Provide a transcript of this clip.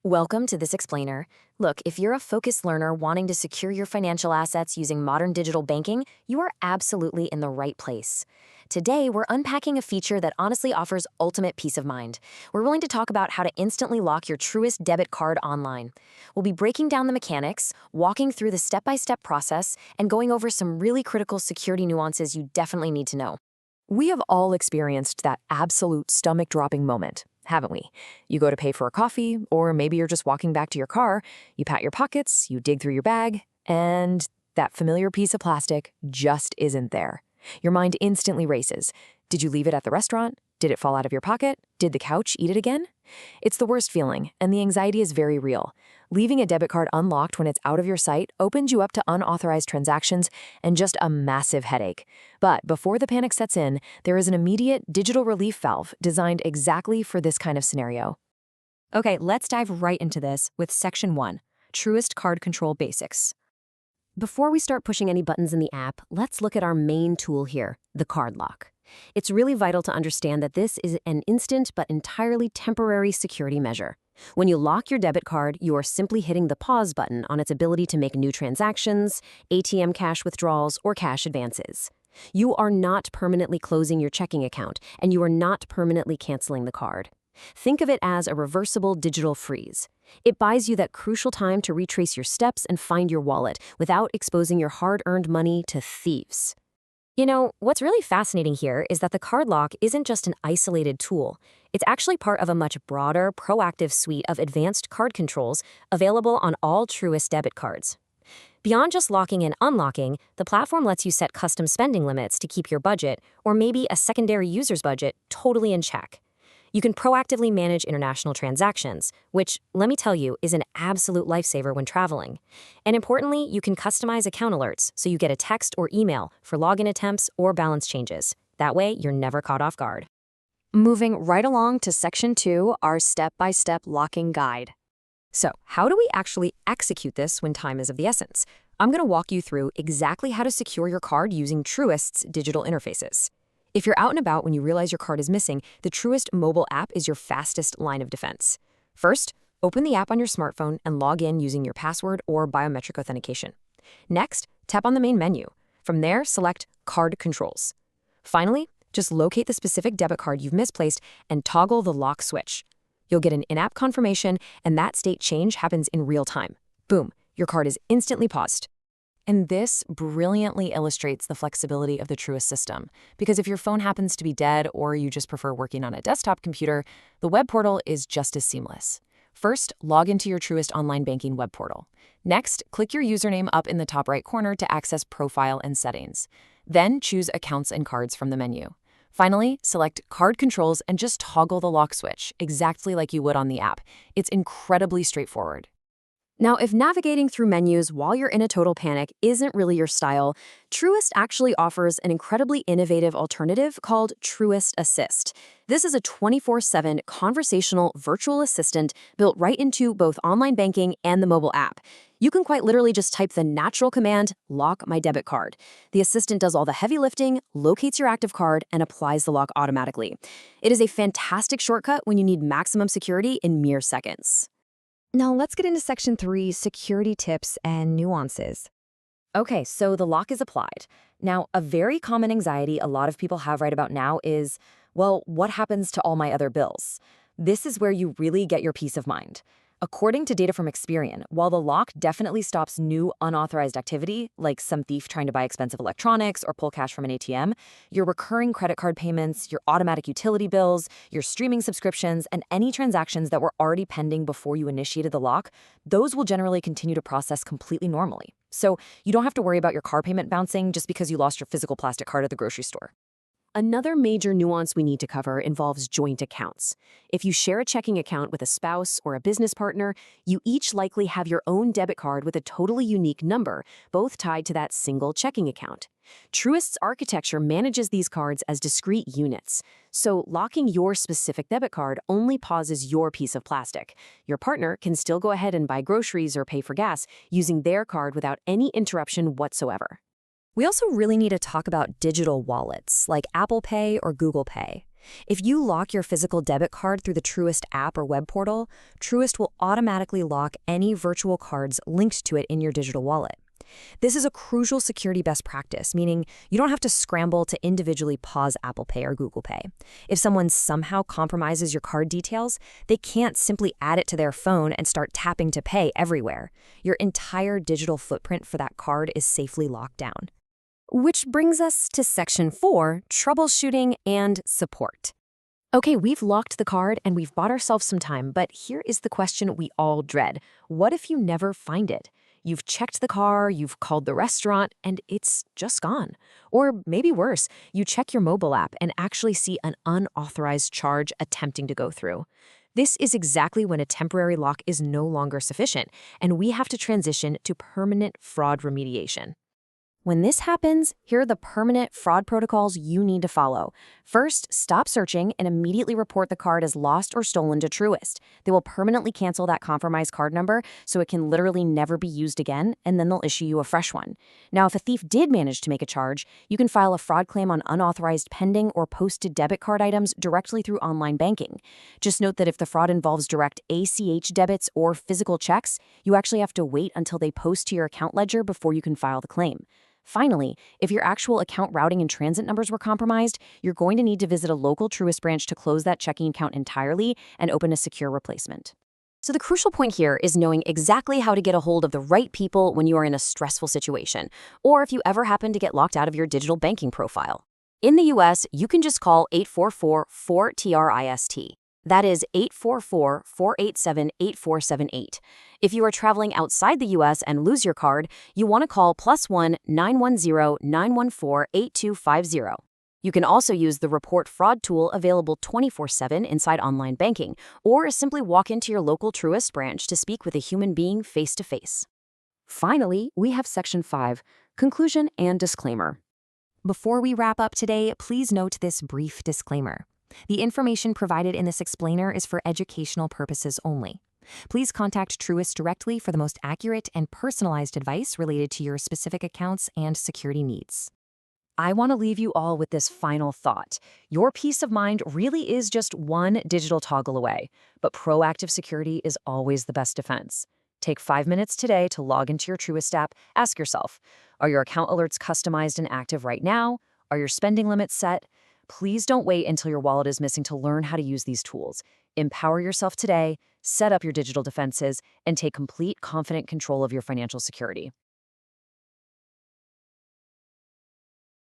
Welcome to this explainer. Look, if you're a focused learner wanting to secure your financial assets using modern digital banking, you are absolutely in the right place. Today, we're unpacking a feature that honestly offers ultimate peace of mind. We're going to talk about how to instantly lock your Truist debit card online. We'll be breaking down the mechanics, walking through the step-by-step process, and going over some really critical security nuances you definitely need to know. We have all experienced that absolute stomach-dropping moment, haven't we? You go to pay for a coffee, or maybe you're just walking back to your car, you pat your pockets, you dig through your bag, and that familiar piece of plastic just isn't there. Your mind instantly races. Did you leave it at the restaurant? Did it fall out of your pocket? Did the couch eat it again? It's the worst feeling, and the anxiety is very real. Leaving a debit card unlocked when it's out of your sight opens you up to unauthorized transactions and just a massive headache. But before the panic sets in, there is an immediate digital relief valve designed exactly for this kind of scenario. Okay, let's dive right into this with Section 1, Truist Card Control Basics. Before we start pushing any buttons in the app, let's look at our main tool here, the card lock. It's really vital to understand that this is an instant but entirely temporary security measure. When you lock your debit card, you are simply hitting the pause button on its ability to make new transactions, ATM cash withdrawals, or cash advances. You are not permanently closing your checking account, and you are not permanently canceling the card. Think of it as a reversible digital freeze. It buys you that crucial time to retrace your steps and find your wallet without exposing your hard-earned money to thieves. You know, what's really fascinating here is that the card lock isn't just an isolated tool. It's actually part of a much broader, proactive suite of advanced card controls available on all Truist debit cards. Beyond just locking and unlocking, the platform lets you set custom spending limits to keep your budget, or maybe a secondary user's budget, totally in check. You can proactively manage international transactions, which, let me tell you, is an absolute lifesaver when traveling. And importantly, you can customize account alerts so you get a text or email for login attempts or balance changes. That way, you're never caught off guard. Moving right along to Section 2, our step-by-step locking guide. So, how do we actually execute this when time is of the essence? I'm going to walk you through exactly how to secure your card using Truist's digital interfaces. If you're out and about when you realize your card is missing, the Truist mobile app is your fastest line of defense. First, open the app on your smartphone and log in using your password or biometric authentication. Next, tap on the main menu. From there, select Card Controls. Finally, just locate the specific debit card you've misplaced and toggle the lock switch. You'll get an in-app confirmation, and that state change happens in real time. Boom, your card is instantly paused. And this brilliantly illustrates the flexibility of the Truist system, because if your phone happens to be dead or you just prefer working on a desktop computer, the web portal is just as seamless. First, log into your Truist online banking web portal. Next, click your username up in the top right corner to access Profile and Settings. Then choose Accounts and Cards from the menu. Finally, select Card Controls and just toggle the lock switch, exactly like you would on the app. It's incredibly straightforward. Now, if navigating through menus while you're in a total panic isn't really your style, Truist actually offers an incredibly innovative alternative called Truist Assist. This is a 24/7 conversational virtual assistant built right into both online banking and the mobile app. You can quite literally just type the natural command, lock my debit card. The assistant does all the heavy lifting, locates your active card, and applies the lock automatically. It is a fantastic shortcut when you need maximum security in mere seconds. Now let's get into Section 3, security tips and nuances. Okay, so the lock is applied. Now, a very common anxiety a lot of people have right about now is, well, what happens to all my other bills? This is where you really get your peace of mind. According to data from Experian, while the lock definitely stops new unauthorized activity, like some thief trying to buy expensive electronics or pull cash from an ATM, your recurring credit card payments, your automatic utility bills, your streaming subscriptions, and any transactions that were already pending before you initiated the lock, those will generally continue to process completely normally. So you don't have to worry about your car payment bouncing just because you lost your physical plastic card at the grocery store. Another major nuance we need to cover involves joint accounts. If you share a checking account with a spouse or a business partner, you each likely have your own debit card with a totally unique number, both tied to that single checking account. Truist's architecture manages these cards as discrete units, so locking your specific debit card only pauses your piece of plastic. Your partner can still go ahead and buy groceries or pay for gas using their card without any interruption whatsoever. We also really need to talk about digital wallets like Apple Pay or Google Pay. If you lock your physical debit card through the Truist app or web portal, Truist will automatically lock any virtual cards linked to it in your digital wallet. This is a crucial security best practice, meaning you don't have to scramble to individually pause Apple Pay or Google Pay. If someone somehow compromises your card details, they can't simply add it to their phone and start tapping to pay everywhere. Your entire digital footprint for that card is safely locked down. Which brings us to Section 4, Troubleshooting and Support. Okay, we've locked the card and we've bought ourselves some time, but here is the question we all dread. What if you never find it? You've checked the car, you've called the restaurant, and it's just gone. Or maybe worse, you check your mobile app and actually see an unauthorized charge attempting to go through. This is exactly when a temporary lock is no longer sufficient, and we have to transition to permanent fraud remediation. When this happens, here are the permanent fraud protocols you need to follow. First, stop searching and immediately report the card as lost or stolen to Truist. They will permanently cancel that compromised card number so it can literally never be used again, and then they'll issue you a fresh one. Now, if a thief did manage to make a charge, you can file a fraud claim on unauthorized pending or posted debit card items directly through online banking. Just note that if the fraud involves direct ACH debits or physical checks, you actually have to wait until they post to your account ledger before you can file the claim. Finally, if your actual account routing and transit numbers were compromised, you're going to need to visit a local Truist branch to close that checking account entirely and open a secure replacement. So the crucial point here is knowing exactly how to get a hold of the right people when you are in a stressful situation, or if you ever happen to get locked out of your digital banking profile. In the US, you can just call 844-4TRIST. That is 844-487-8478. If you are traveling outside the U.S. and lose your card, you want to call +1 910 914 8250. You can also use the Report Fraud tool available 24/7 inside online banking, or simply walk into your local Truist branch to speak with a human being face-to-face. Finally, we have Section 5, Conclusion and Disclaimer. Before we wrap up today, please note this brief disclaimer. The information provided in this explainer is for educational purposes only. Please contact Truist directly for the most accurate and personalized advice related to your specific accounts and security needs. I want to leave you all with this final thought. Your peace of mind really is just one digital toggle away, but proactive security is always the best defense. Take 5 minutes today to log into your Truist app. Ask yourself, are your account alerts customized and active right now? Are your spending limits set? Please don't wait until your wallet is missing to learn how to use these tools. Empower yourself today, set up your digital defenses, and take complete, confident control of your financial security.